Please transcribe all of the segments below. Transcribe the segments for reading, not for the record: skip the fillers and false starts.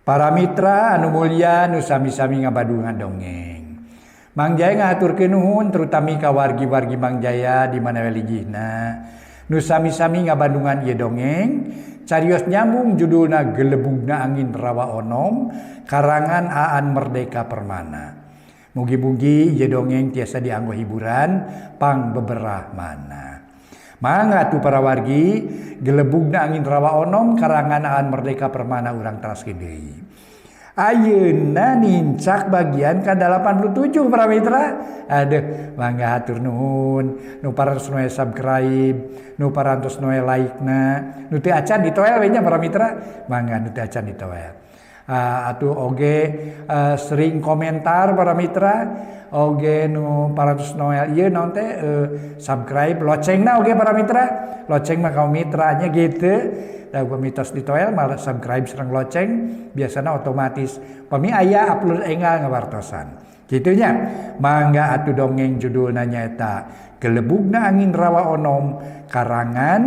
Para mitra anu mulia nu sami-sami ngabadungan dongeng. Mang Jaya ngaturkeun nuhun terutami ka wargi-wargi Mang Jaya di mana religihna. Nu sami-sami ngabadungan ieu dongeng carios nyambung judulna Gelebugna Angin Rawa Onom karangan Aan Merdeka Permana. Mugi-mugi ieu dongeng tiasa dianggo hiburan pang beberah mana. Mangga tu para wargi Gelebugna Angin Rawa Onom karangan Aan Merdeka Permana urang teraskeun deui. Ayeuna nincak bagian ke 87 para mitra. Aduh, mangga hatur nuhun nu parantos noe subscribe, nu parantos noe like-na, nu teu acan ditoel we nya para mitra. Mangga nu teu acan ditoel. Atuh oge sering komentar para mitra. Oge nu parantos noel ieu naon teh subscribe locengna oge para mitra. Loceng mah kaum mitranya gitu. Da mitos ditoel malah subscribe sareng loceng biasana otomatis pami aya upload enggal ngawartosan. Kitunya mangga atuh dongeng judulna nyaeta Gelebugna Angin Rawa Onom karangan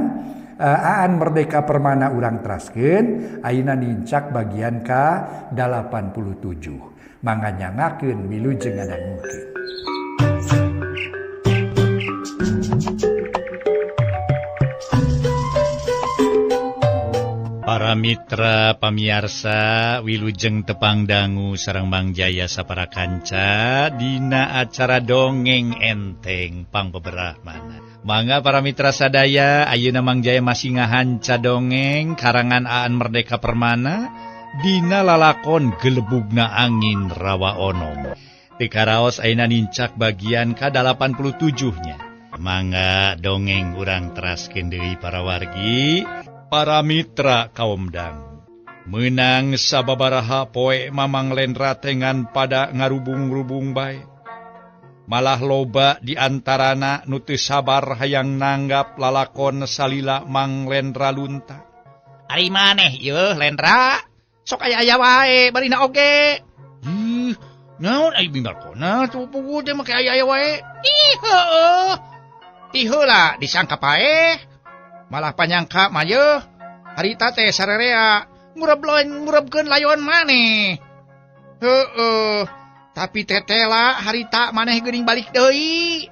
Aan Merdeka Permana urang teraskeun ayeuna nincak bagian ka 87. Mangga nyangakeun wilujeng ngadangukeun. Para mitra pamiarsa wilujeng tepang dangu sareng Mang Jaya sapara kanca dina acara dongeng enteng pang beberah mana. Mangga para mitra sadaya ayeuna Mang Jaya masih ngahanca dongeng karangan Aan Merdeka Permana dina lalakon Gelebugna Angin Rawa Onom. Tikaraos ayeuna nincak bagian ka 87-nya. Mangga dongeng urang teraskeun deui para wargi. Para mitra kaum dangu, menang sababaraha poe Mamang Lendra tengan pada ngarubung-rubung bae. Malah loba di antarana nu teu sabar hayang nanggap lalakon salila Mang Lendra lunta. Ari maneh yeuh Lendra, sok aya wae barina oge. Naon ai bimarkona tu puguh teh make aya wae. Ih heueuh. Ti heula disangka paeh. Malah panyangka mah yeuh harita teh sarerea ngureb-ngurebkeun layon maneh. Heueuh, tapi tetela harita maneh geuning balik deui.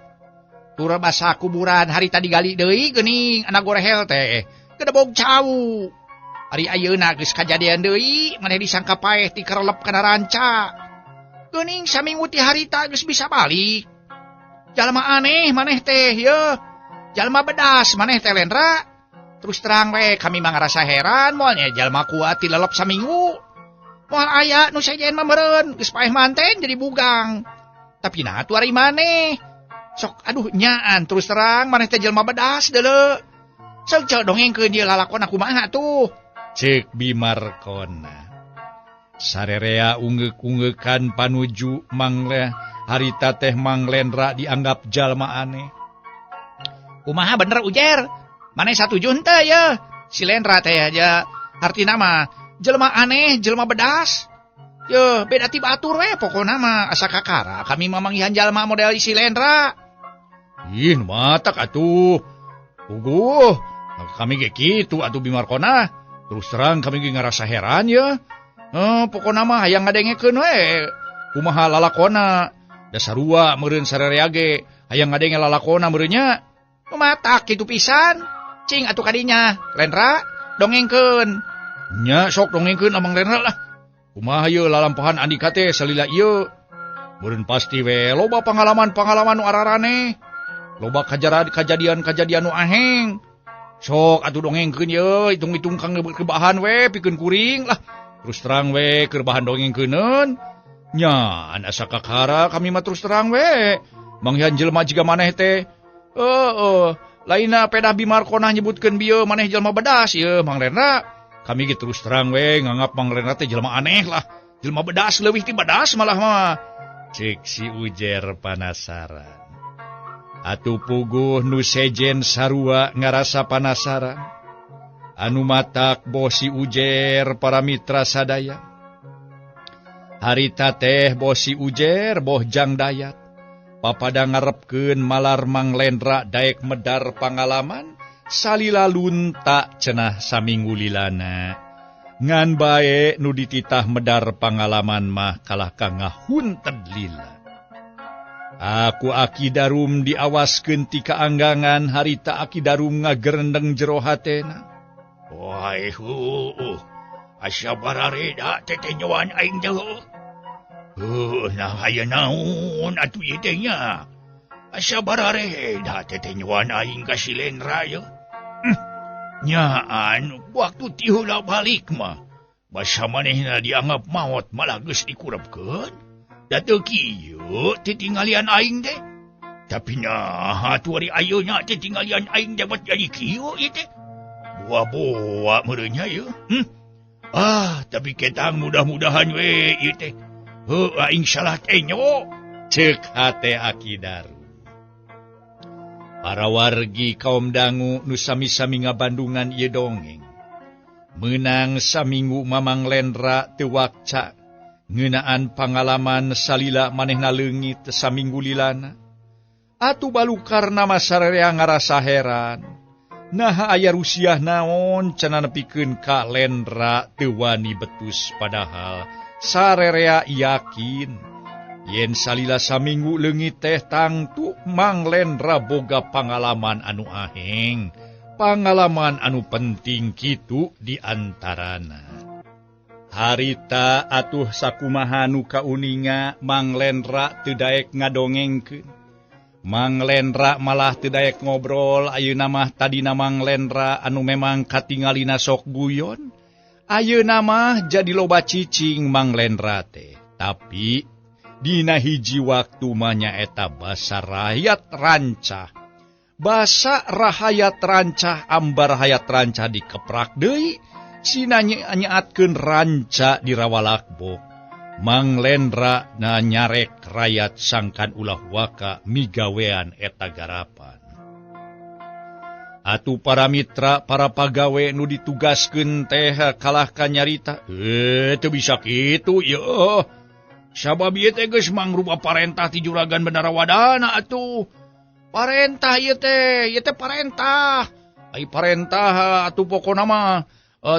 Tura basa kuburan harita digali deui geuning anak gorehel teh gedebog cau. Ari ayeuna geus kajadian deui maneh disangka paeh ti karelep kana ranca. Geuning saminggu ti harita geus bisa balik. Jalma aneh maneh teh yeuh. Jalma bedas maneh teh Lendra. Terus terang we kami mah ngarasa heran moal nya jalma kuat ti lelep saminggu. Moal aya nu sejen mah meureun geus paeh manten jadi bugang. Tapi nah atuh ari maneh. Sok aduh nyaan terus terang maneh teh jalma bedas deuleu. Sok ceu dongengkeun ieu lalakonna kumaha tuh. Ceuk bimarkona. Sarerea ungeuk-ungeukan panuju Mang harita teh Mang Lendra dianggap jalma aneh. Kumaha bener ujer? Maneh satuju henteu ya? Si Lendra teh aja artina mah jelema aneh, jelema bedas. Yeuh, beda ti batur we pokona mah asa kakara kami mah manggihan jalma model si Lendra. Ih, matak atuh. Puguh, kami ge kitu atuh bimarkona. Terus terang kami ge ngarasa heran ya. Pokona mah hayang ngadengekeun we kumaha lalakona. Da sarua meureun sarerea ge hayang ngadenge lalakona meureun nya. Matak kitu pisan. Cing atuh kadinya, Lendra dongengkeun. Nya sok dongengkeun Amang Lendra lah. Kumaha ieu lalampahan Andika teh salila ieu. Meureun pasti we loba pangalaman-pangalaman nu ararane. Loba kajadian-kajadian nu aheng. Sok atuh dongengkeun ieu, hitung-hitung kang kebahan we pikeun kuring lah. Terus terang we keur bahan dongengkeuneun. Nya asa kakara kami mah terus terang we. Manghian jelema jiga maneh teh. Laina pedah bimarkona nyebutkeun bieu maneh jelema bedas ieu Mang Lendra. Kami ge terus terang we nganggap Mang Lendra teh jelema aneh lah. Jelema bedas leuwih ti bedas malah mah. Cek si ujer panasaran. Atuh puguh nu sejen sarua ngarasa panasaran. Anu matak boh si ujer para mitra sadaya. Harita teh boh si ujer boh jang dayat. Papada ngarepkeun malar Mang Lendra daek medar pangalaman salila lunta cenah saminggu lilana. Ngan bae nu dititah medar pangalaman mah kalah kangahunted lila. Aku Aki Darum diawaskeun ti kaanggangan harita Aki Darum ngagerendeng jero hatena. Wai asa barareda tetenyoan aing jauh. Nah aya naon atuh ieu teh nya. Asa barareda tetenyoan aing ka si Lendra ye. Nyaan waktu ti heula balik mah. Basa manehna dianggap maot malah geus dikurepkeun. Da teu kieu titinggalian aing teh. Tapi nya atuh ari ayeuna titinggalian aing dapat jadi kieu ieu teh. Boa-boa merenya ye. Tapi ketang mudah-mudahan we ieu teh. Aing salah teh nyo. Ceuk hate Aki Darum. Para wargi kaum dangu nu sami-sami ngabandungan ieu dongeng. Meunang saminggu Mamang Lendra teu wakca ngeunaan pangalaman salila manehna leungit saminggu lilana. Atuh balukarna masararea ngarasa heran. Nah aya rusiah naon cenah nepikeun ka Lendra teu wani betus padahal sarerea yakin yen salila saminggu leungit teh tangtu Mang Lendra boga pangalaman anu aheng, pangalaman anu penting kitu di antarana. Harita atuh sakumaha nu kauninga Mang Lendra teu daek ngadongengkeun. Mang Lendra malah teu daek ngobrol, ayeuna mah tadina Mang Lendra anu memang katingalina sok guyon. Ayeuna mah jadi loba cicing Mang Lendra teh. Tapi dina hiji waktu mah nyaeta basa rakyat rancah. Basa rahayat rancah ambar hayat rancah dikeprak deui. Sina nyaatkeun ranca di rawalakbok. Mang Lendra na nyarek rakyat sangkan ulah waka migawean eta garapan. Atuh para mitra, para pagawe nu ditugaskeun teh kalah kanyarita. Teu bisa kitu yeuh. Sabab ieu teh geus mangrupa parentah ti Juragan Bendarawadana atuh. Parentah ieu teh parentah. Ai parentah atuh pokona mah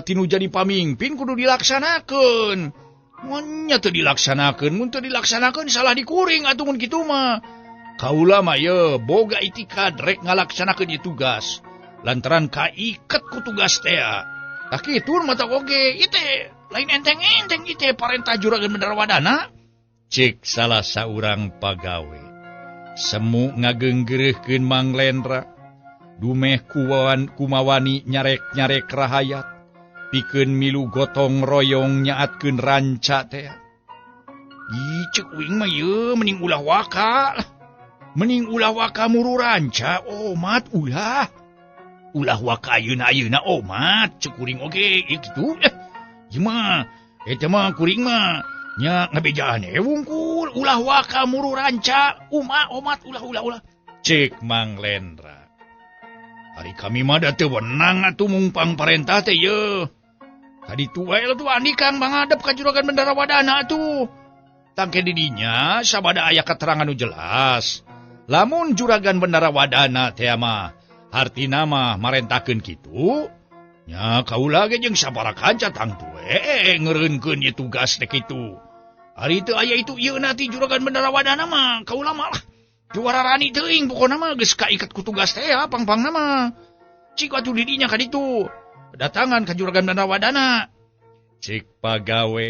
tinu jadi pamimpin kudu dilaksanakeun. Mun nya teu dilaksanakeun, mun teu dilaksanakeun salah dikuring atuh mun kitu mah. Kaula mah ye boga itikad rek ngalaksanakeun ieu tugas. Lantaran kaiket ku tugas teh. Tah kitu mah tah oge ieu teh lain enteng-enteng ieu teh parentah Juragan Bendarawadana. Cek salah saurang pagawe. Semu ngageunggeureuhkeun Mang Lendra. Dumeh kumawani nyarek-nyarek rahayat. Pikeun milu gotong royong nyaatkeun ranca teh. Cek uing mah ye mending ulah waka. Mending ulah waka muru ranca, omat ulah. Ulah waka ayeuna omat, cek kuring oge kitu. Ieu mah eta mah kuring mah nya ngabejaan wungkul ulah waka muru ranca, omat ulah. Cek Mang Lendra. Hari kami mah da teu wenang atuh mungpang parentah teh ye. Tadi tuwe tuh andikang mangadep ka Juragan Bendarawadana atuh. Tangke didinya sabada aya keterangan nu jelas. Lamun Juragan Bendarawadana teh mah hartina mah marentakeun kitu, nya kaula ge jeung sabaraha kanca tang tuwe ngeureunkeun ieu tugas teh kitu. Ari teu aya itu ieuna ti Juragan Bendarawadana mah kaula malah teu wararani teuing pokona mah geus kaiket ku tugas teh pang-pangna mah. Cik atuh didinya ka ditu. Datangan ka Juragan Bendarawadana. Cik pagawe.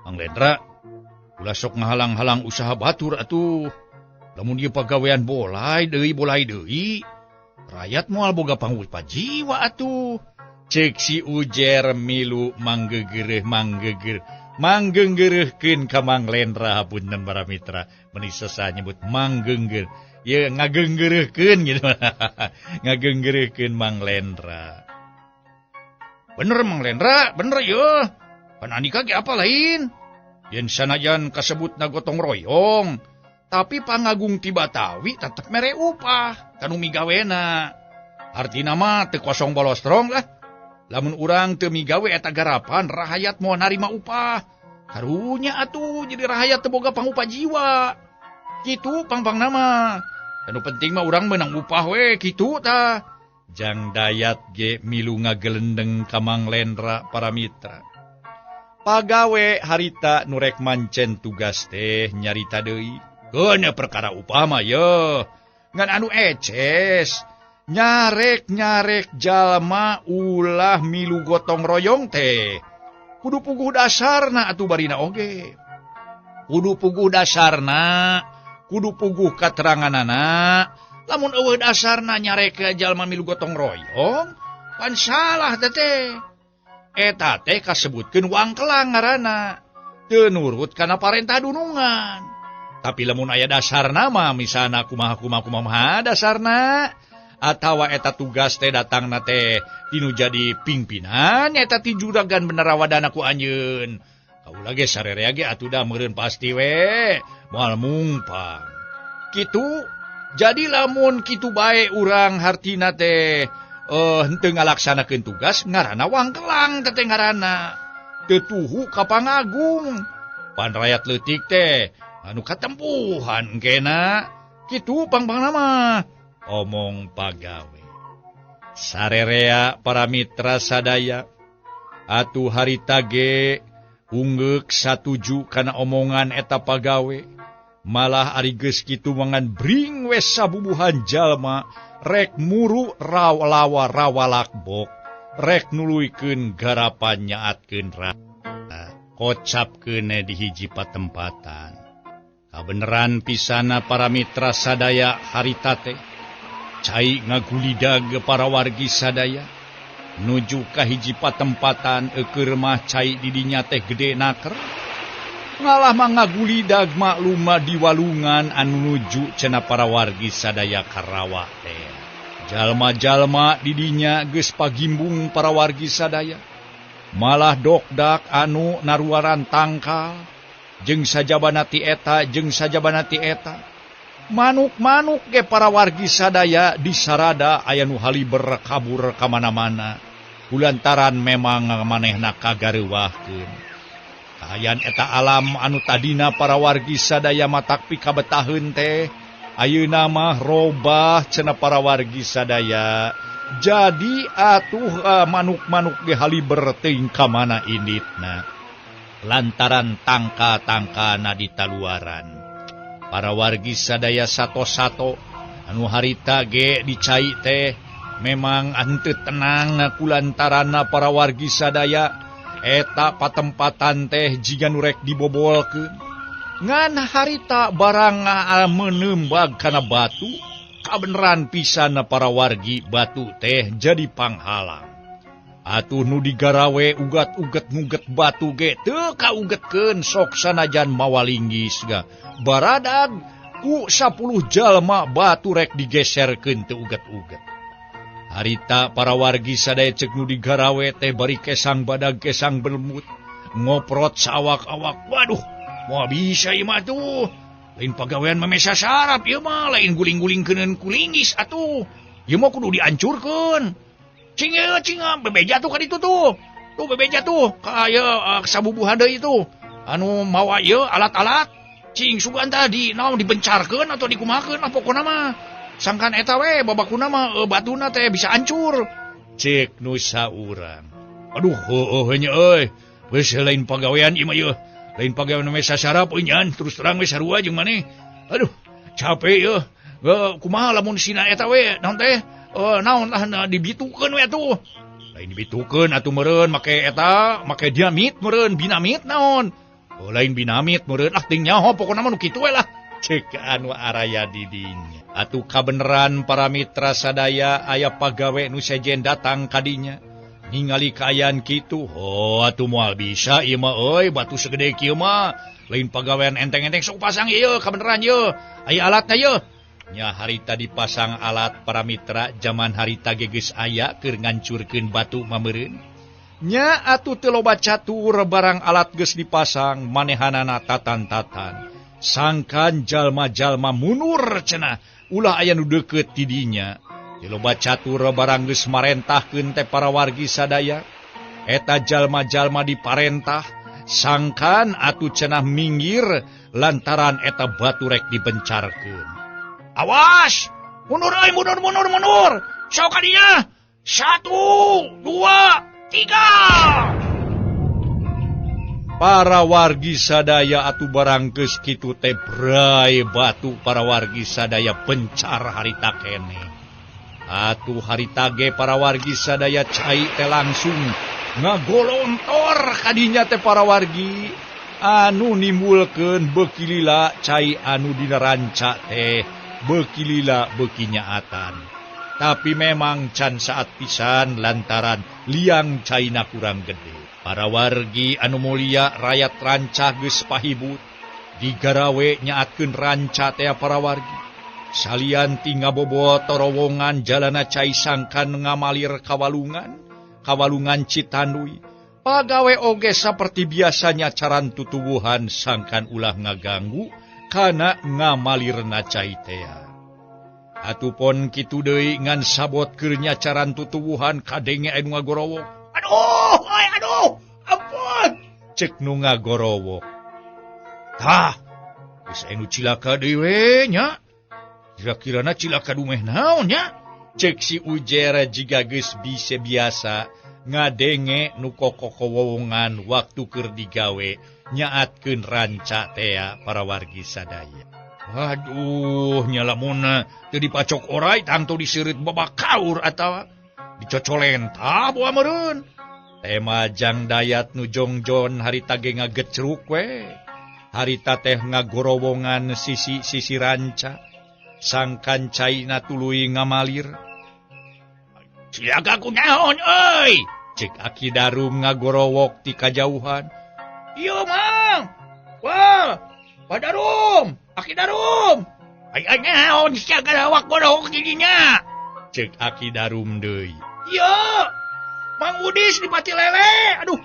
Mang Lendra, ulah sok ngahalang-halang usaha batur atuh. Lamun ieu pagawean bolai deui. Rakyat moal boga pangupah jiwa atuh. Cek si Ujer milu manggeungeureuhkeun ka Mang Lendra hapunten para mitra. Meuni sesa nyebut manggeunggeur. Ye ngageungeureuhkeun gitu. Ngageungeureuhkeun Mang Lendra. Bener Mang Lendra, bener ya. Pan Andika ge apa lain? Yen sanajan kasebutna gotong royong, tapi pangagung ti Batawi tetep mere upah kanu migawena. Artina mah teu kosong bolostrong lah. Lamun urang teu migawe eta garapan, rahayat moal narima upah. Karunya atuh jadi rahayat teu boga pangupah jiwa. Kitu pang-pangna mah. Anu penting mah urang meunang upah we kitu tah. Jang dayat ge milu ngagelendeng ka Mang Lendra para mitra. Pagawe harita nurek mancen tugas teh nyarita deui. Keun perkara upama ye. Ngan anu eces. Nyarek jalma ulah milu gotong royong teh. Kudu puguh dasarna atuh barina oge. Kudu puguh dasarna, kudu puguh kateranganana. Lamun eueuh dasarna nyarek jalma milu gotong royong, pan salah teh. Eta teh kasebutkeun wangkelang ngaranna. Teu nurut kana parentah dunungan. Tapi lamun aya dasarna mah misalna kumaha dasarna. Atawa eta tugas teh datangna teh tinu jadi pimpinan eta ti juragan benerawadana ku anjeun. Kaula ge sarerea ge atuh da meureun pasti we moal mungpang. Kitu jadi lamun kitu bae urang hartina teh henteu ngalaksanakeun tugas ngaranna wangkelang teh ngaranna. Teu tuhu ka pangagung. Pan rakyat leutik teh anu katempuhan engkena. Kitu pang-pangna mah. Omong pagawe. Sarerea para mitra sadaya. Atuh harita ge ungeuk satuju kana omongan eta pagawe. Malah ari geus kitu mangan bring wes sabubuhan jalma rek muru rawa rawalakbok rek nuluykeun garapan nyaatkeun kocapkeun di hiji patempatan. Kabeneran pisana para mitra sadaya harita teh cai ngagulidag para wargi sadaya nuju ka hiji patempatan eukeur mah cai didinya teh gede naker ngalah mah ngagulidag makluma di walungan anu nuju cenah para wargi sadaya karawa teh. Jalma-jalma didinya geus pagimbung para wargi sadaya malah dokdak anu naruaran tangkal jeung sajabana ti eta manuk-manuk ge para wargi sadaya di sarada aya nu haliber kabur ka mana-mana kulantaran memang manehna kagareuwahkeun. Kahayan eta alam anu tadina para wargi sadaya matak pikabetaheun teh ayeuna mah robah cenah para wargi sadaya. Jadi atuh manuk-manuk ge haliber teuing ka mana inditna lantaran tangka-tangkana ditaluaran. Para wargi sadaya sato-sato anu harita ge dicai teh memang henteu tenang kulantaranna para wargi sadaya eta patempatan teh jiga nu rek dibobolkeun. Ngan harita barang meuneumbag kana batu kabeneran pisan para wargi batu teh jadi panghalang. Atuh nu digarawe ugat-uget batu ge teu kaugetkeun sok sanajan mawalinggis ga. Baradag ku 10 jalma batu rek digeserkeun teu uget-uget. Harita para wargi sadaya ceuk nu digarawe teh bari kesang badag kesang belmut ngoprot sawak-awak. Waduh, moal bisa ieu mah tuh. Lain pagawean mamesa sarap ieu mah, lain guling-gulingkeun kulinggis atuh. Ieu mah kudu diancurkeun. Cing bebeja tuh ka ditu tuh. Tuh bebeja tuh ka aya sabubuhan deui tuh. Anu mawa ieu alat-alat. Cing sugan tadi naon dibencarkeun atau dikumakeun mah pokona mah. Sangkan eta we babakuna mah batuna teh bisa hancur. Cek nu saurang. Aduh heueuh nya euy. Geus lain pagawean ieu mah ieu. Lain pagawean mah sasarap euy nyan terus terang we sarua jeung maneh. Aduh capek ieu. Kumaha lamun sina eta we naon teh? Naon lah dibitukeun we atuh. Lain dibitukeun atuh meureun make eta, make dinamit meureun, binamit naon. Lain binamit meureun ting nyaho pokona mah nu kitu we lah. Cek anu araya didinya. Atuh kabeneran para mitra sadaya aya pagawe nu sejen datang kadinya. Ningali kaayaan kitu, atuh moal bisa ieu mah euy batu segede kieu mah. Lain pagawean enteng-enteng sok pasang ieu kabeneran ieu. Aya alatna ieu. Nya harita dipasang alat para mitra zaman harita geus aya keur ngancurkeun batu mameureun. Nya atuh teu loba catur barang alat geus dipasang manehanana tatan-tatan. Sangkan jalma-jalma munur cenah ulah aya nu deukeut ti dinya. Teu loba catur barang geus marentahkeun teh para wargi sadaya. Eta jalma-jalma diparentah sangkan atuh cenah minggir lantaran eta batu rek dibencarkeun. Awas! Mundur euy, mundur! Sok kadinya. 1, 2, 3. Para wargi sadaya atuh barangkeus kitu teh bray batu para wargi sadaya pencar harita kene. Atuh harita ge para wargi sadaya cai teh langsung ngagolontor kadinya teh para wargi anu nimbulkeun beuki lila cai anu dina ranca teh beuki lila beuki nyaatan. Tapi memang can saat pisan lantaran liang caina kurang gede. Para wargi anu mulia rakyat ranca geus pahibut digarawe nyaatkeun ranca teh para wargi. Salian tinggal bobo terowongan jalana cai sangkan ngamalir kawalungan Citanduy. Pagawe oge seperti biasanya caran tutubuhan sangkan ulah ngaganggu kana ngamalirna cai teh. Atupun kitu deui ngan sabot keur nyacaran tutubuhan kadenge anu ngagorowok. Aduh, ampun. Cek nu ngagorowok. Tah, geus anu cilaka deui we nya. Kira-kirana cilaka dumeh naon nya? Cek si Ujer jiga geus bise biasa ngadenge nu kokokowongan waktu keur digawe nyaatkeun ranca teh para wargi sadaya. Aduh, nyalamun teu dipacok orai tangtu diseureut babakaur atawa dicocolen tah boa meureun. Tema jang dayat nu jongjon harita ge ngagecruk we. Harita teh ngagorowongan sisi ranca. Sangkan caina tuluy ngamalir. Cilaga kunaon euy? Cek Aki Darum ngagorowok ti kajauhan. Ieu mang. Wah, Padarum, Aki Darum. Ai naon cilaga awak gorowok didinya? Cek Aki Darum deui. Ieu, Mang Udis di Pati Lele. Aduh,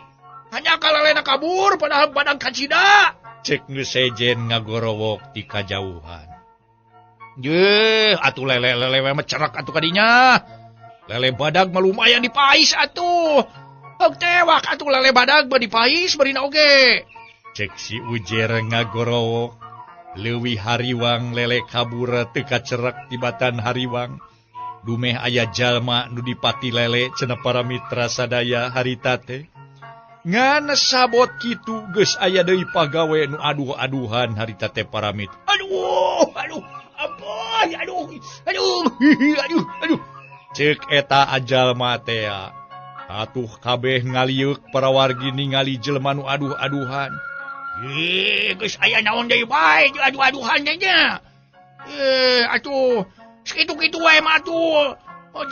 hanya kalalena kabur padahal badag kacida. Cek geus sejen ngagorowok ti kajauhan. Ye, atuh lele mah cerak atuh kadinya. Lele badag mah lumayan dipais atuh. Heuk tewak atuh lele badag mah dipais berina oge. Cek si Ujer ngagorowok. Leuwih hariwang lele kabur teu kacerak tibatan hariwang. Dumeh aya jalma nu dipati lele cenah para mitra sadaya harita teh. Ngan sabot kitu geus aya deui pagawe nu aduh-aduhan harita teh para mitra. Aduh. Ampun, aduh. Cek eta ajal matea. Atuh kabeh ngaliuk para wargi ningali jelema nu aduh-aduhan. Geus aya naon deui bae aduh-aduhan nya. Atuh sakitu-kitu wae mah atuh.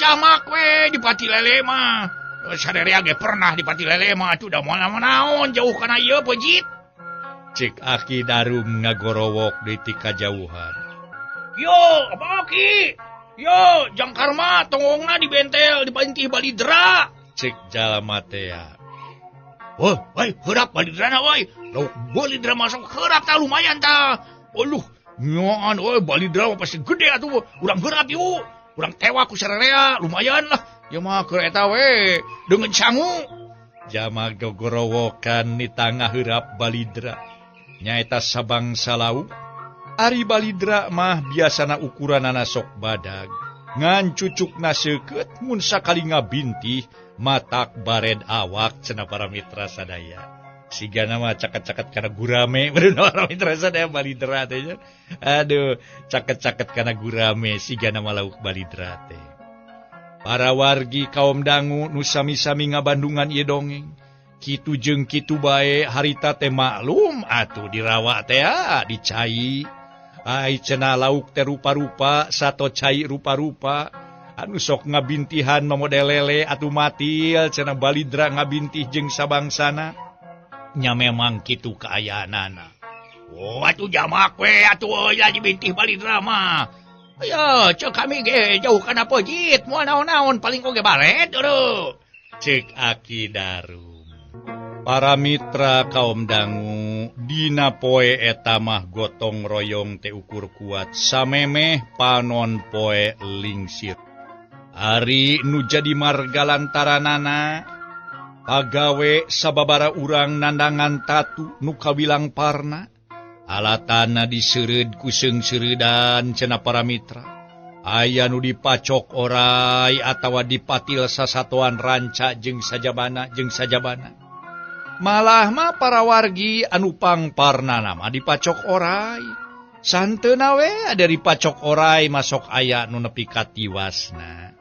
Jamak we di Pati Lele mah. Sarerea ge pernah di Pati Lele mah atuh da moal naon jauh kana ieu pejit. Cek Aki Darum ngagorowok deui ti kajauhan. Yo, apa Ki? Yo, jangkar mah tongongna dibentel di bantih balidra. Cek jalma teh. Woi, heurap balidrana woi. Lauk balidra masuk heurap tah lumayan tah. Aduh, nyoan woi balidra mah pasti gede atuh. Urang heurap yuk. Urang tewak ku sararea, lumayan lah. Ya mah keur eta we dengan sangu. Jama gogorowokan ni tangah heurap balidra. Nyaeta sabangsa lauk. Ari balidra mah biasana ukuranana sok badag. Ngan cucukna seukeut mun sakali ngabintih matak bared awak cenah para mitra sadaya. Sigana mah caket-caket kana gurame bener para mitra sadaya balidra teh. Aduh, caket-caket kana gurame sigana mah lauk balidra teh. Para wargi kaum dangu nu sami-sami ngabandungan ieu dongeng. Kitu jeung kitu bae harita teh maklum atuh dirawa teh dicai. Ai cenah lauk teh rupa-rupa sato cai rupa-rupa anu sok ngabintihan model lele atuh matil cenah balidra ngabintih jeung sabangsana nya memang kitu kaayaanana. Oh atuh jamak we atuh ya dibintih balidra mah. Ya ceuk kami ge jauh kana pejit moal naon-naon paling oge baret eueuh. Ceuk Aki Darum. Para mitra kaum dangu dina poe eta mah gotong royong teh ukur kuat samemeh panon poe lingsir. Ari nu jadi marga lantaranana pagawe sababara urang nandangan tatu nu kawilang parna alatana diseureud ku seung seureuddan cenah para mitra. aya nu dipacok orai atawa dipatil sasatuan ranca jeung sajabana. Malah mah para wargi anu pangparnana mah dipacok orai. Santeuna we ada dipacok orai masok aya nu nepi ka tiwasna.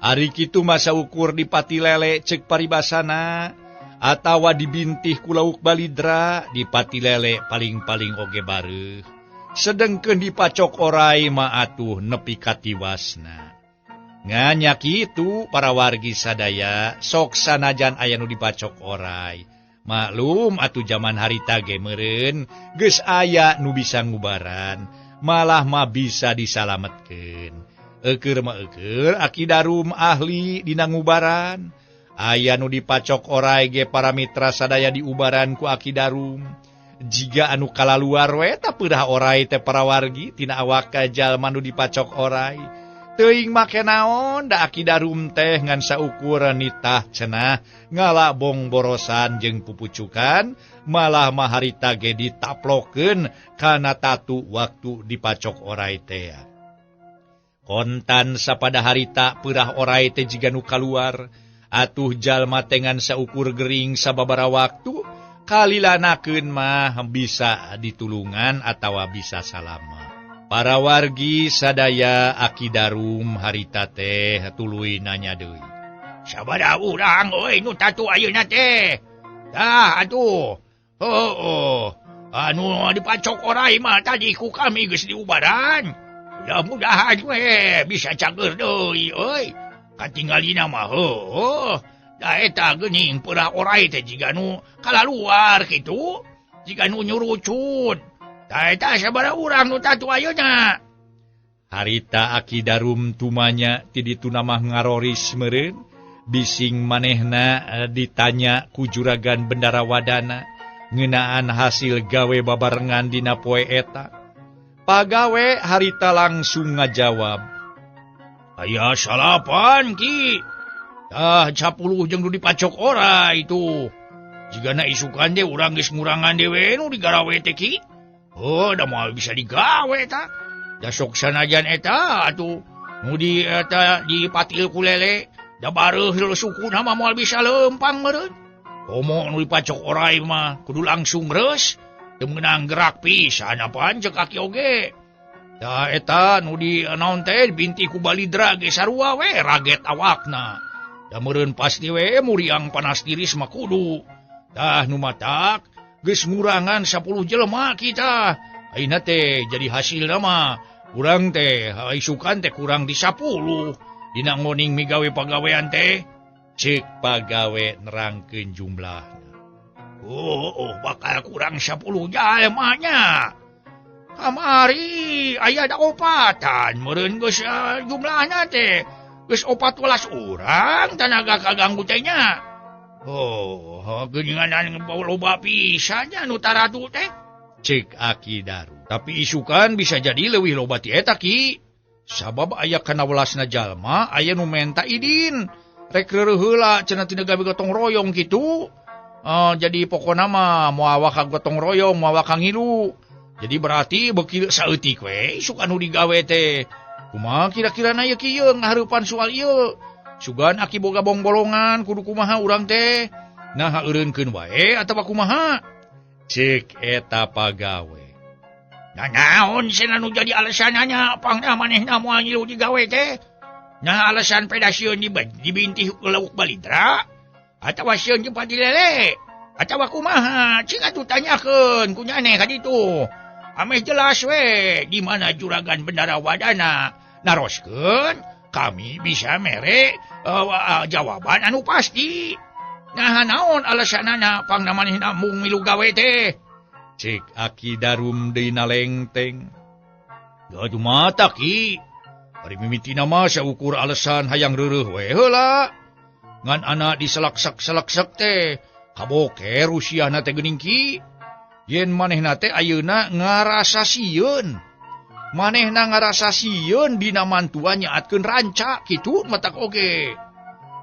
Ari kitu masa ukur dipati lele cek paribasana atawa dibintih ku lauk balidra dipati lele paling-paling oge bareuh. Sedengkeun dipacok orai mah atuh nepi ka tiwasna. Nganya kitu para wargi sadaya sok sanajan aya nu dipacok orai. Maklum atuh zaman harita ge meureun geus aya nu bisa ngubaran, malah mah bisa disalametkeun. Eukeur mah eukeur Aki Darum ahli dina ngubaran. Aya nu dipacok orai ge para mitra sadaya diubaran ku Aki Darum. Jiga anu kalaluar we tah peurah orai teh para wargi tina awak ka jalma nu dipacok orai. Teuing make naon da Aki Darum teh ngan saukur nitah cenah ngalabong borosan jeung pupucukan, malah mah harita ge ditaplokeun kana tatu waktu dipacok orai teh. Kontan sapada harita peurah orai teh jiga nu kaluar, atuh jalma teh ngan saukur gering sababaraha waktu kalilanakeun mah bisa ditulungan atawa bisa salamet. Para wargi sadaya Aki Darum harita teh tuluy nanya deui. Sabada urang euy nu tatu ayeuna teh? Tah atuh. Anu dipacok orai mah tadi ku kami geus diubaran. Mudah-mudahan we bisa cager deui euy. Katinggalina mah da eta geuning peurah orai teh jiga nu kalaluar kitu, jiga nu nyurucut. Da eta sabaraha urang nu tatu ayeuna. Harita Aki Darum tumanya ti ditu mah ngaroris meureun, bising manehna ditanya ku juragan Bendarawadana ngeunaan hasil gawe babarengan dina poe eta. Pagawe harita langsung ngajawab, "Aya salapan ki. Tah 10 jeung nu dipacok orai itu. Jigana isukan teh urang geus ngurangan dewe nu digarawe teh ki. Da moal bisa digawe ta. Da sok sanajan eta atuh nu di eta dipatil ku lele, da bareuh sukuna mah moal bisa lempang meureun. Komo nu dipacok orai mah kudu langsung reus, teu meunang gerak pisan apaan cek Aki oge. Da eta nu di naon teh binti ku balidra ge sarua we raget awakna. Da meureun pasti we muriang panas tiris mah kudu. Tah nu matak geus ngurangan 10 jelema kita. Ayeuna teh jadi hasilna mah urang teh isukan teh kurang di 10 dina ngoning migawe pagawean teh. Cek pagawe nerangkeun jumlahna. Bakal kurang 10 jalemanya. Kamari aya da opatan meureun geus jumlahna teh geus 14 urang tanaga kaganggu teh nya. Geuningan loba pisan nya nu taradu teh. Cek Aki Darum. Tapi isukan bisa jadi leuwih loba ti eta ki. Sabab aya kana welasna jalma aya nu menta idin. Rek reureuh heula cenah tina gawe gotong royong kitu. Jadi pokona mah moal ka gotong royong, moal ka ngilu. Jadi berarti beuki saeutik we isuk anu digawe teh. Kumaha kira-kirana ieu kieu ngahareupan soal ieu? Sugan Aki boga bongbolongan kudu kumaha urang teh? Nah haeureunkeun wae atawa kumaha? Cek eta pagawe. Nah naon cenah nu jadi alasannya pangna manehna moal ngilu digawe teh? Nah alasan pedasieun dibintih ku lauk balidra? Atawa sieun jeung pati lele? Atawa kumaha? Cing atuh tanyakeun ku nyane ka ditu. Ameh jelas we di mana juragan Bendarawadana naroskeun kami bisa mere jawaban anu pasti. Nah naon alasanana pangna manehna mung milu gawe teh? Cek Aki Darum deuna lengteng. Gaduh mata ki. Ari mimitina mah saukur alasan hayang reureuh we heula. Ngan anak diselaksak-selaksak teh kaboker usiana teh geuning ki. Yen manehna teh ayeuna ngarasa sieun. Manehna ngarasa sieun dina mantua nyaatkeun ranca kitu matak oge.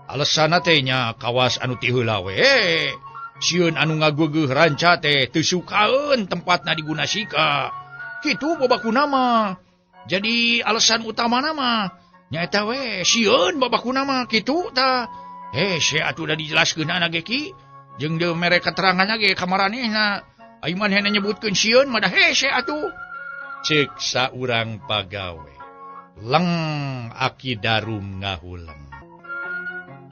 Alasanna teh nya kawas anu ti heula we. Sieun anu ngageugeuh ranca teh teu sukaeun tempatna diguna sika. Kitu babakuna mah. Jadi alasan utama nama nyaeta we sieun babakuna mah kitu tah. Hese atuh udah dijelaskeun anak geki jeung deui mere keteranganna ge ka maranehna. Ai manehna nyebutkeun sieun mah da hese atuh. Ceuk saurang pagawe. Leng Aki Darum ngahuleng.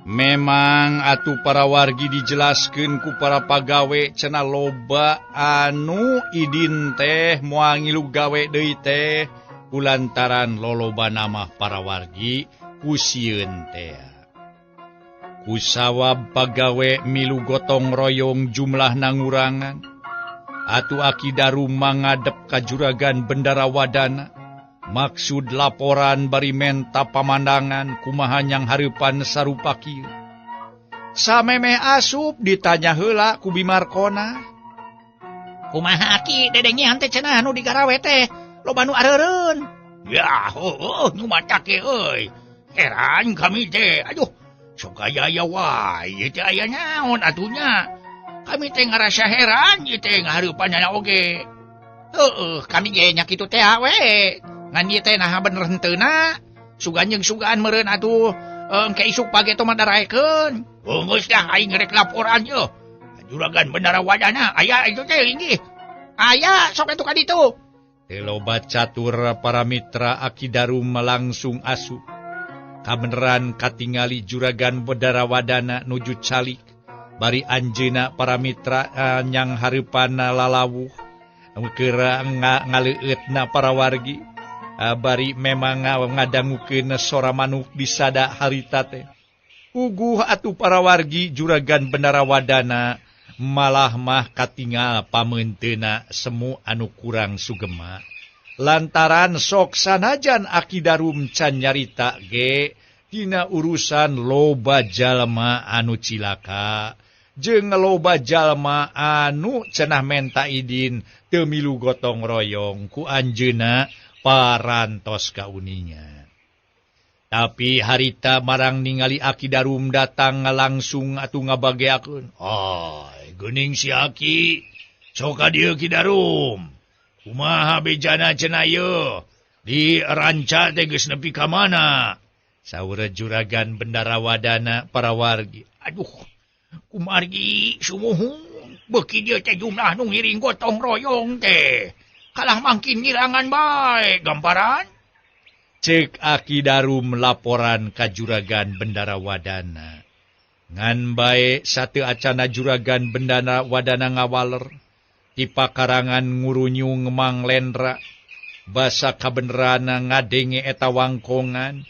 Memang atuh para wargi dijelaskeun ku para pagawe cenah loba anu idin teh moal ngilu gawe deui teh kulantaran loloba nama para wargi ku sieun teh. Kusawab pagawe milu gotong royong jumlahna ngurangan. Atuh Aki Darum mangadep ka juragan Bendara Wadana. Maksud laporan bari menta pamandangan kumaha nyang hareupan sarupa kieu. Samemeh asup ditanya heula ku Bimarkona. Kumaha Aki dedengian teh cenah anu digarawe teh loba nu areureun. Ya heueuh nu macake euy. Heran kami teh. Aduh, sok aya wae ieu teh aya naon atunya. Kami teh ngarasa heran ieu teh ngahareupanana oge. Heueuh, kami ge nya kitu teh we. Ngan ieu teh naha bener henteuna. Sugan jeung sugaan meureun atuh engke isuk page teh madaraekeun. Geus dah aing rek laporan yeuh. Juragan Bendara Wadana aya itu teh inggih. Aya sok atuh ka ditu. Teu loba catur para mitra Aki Darum langsung asup. Kabeneran katingali juragan Bendara Wadana nuju calik. Bari anjeuna para mitra nyang hareupan lalawuh. Keur ngaleueutna para wargi. Bari memang ngadangukeun sora manuk di sada harita teh. Uguh atuh para wargi juragan Bendara Wadana malah mah katingal pameunteuna semu anu kurang sugema. Lantaran sok sanajan Aki Darum can nyarita ge tina urusan loba jalma anu cilaka jeung loba jalma anu cenah menta idin teu milu gotong royong ku anjeunna parantos ka uninya. Tapi harita marang ningali Aki Darum datang langsung atuh ngabageakeun. Ay, geuning si Aki. Sok ka dieu Ki Darum. Kumaha bejana cenah yeuh? Di ranca teh geus nepi ka mana? Saur juragan Bendara Wadana para wargi. Aduh, kumargi sumuhun. Beuki dieu teh jumlah nu ngiring gotong royong teh. Kalah mangkin ngirangan bae, gamparan. Ceuk Aki Darum laporan ka juragan Bendara Wadana. Ngan bae sateu acana juragan Bendara Wadana ngawaler. Ti pakarangan ngurunyung Mang Lendra. Basa kabenerana ngadenge eta wangkongan.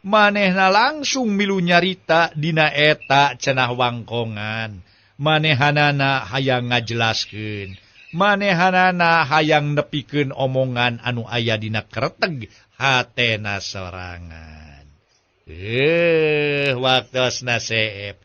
Manehna langsung milu nyarita dina eta cenah wangkongan. Manehanana hayang ngajelaskeun. Manehanana hayang nepikeun omongan anu aya dina kreteg hatena sorangan. Waktosna seep.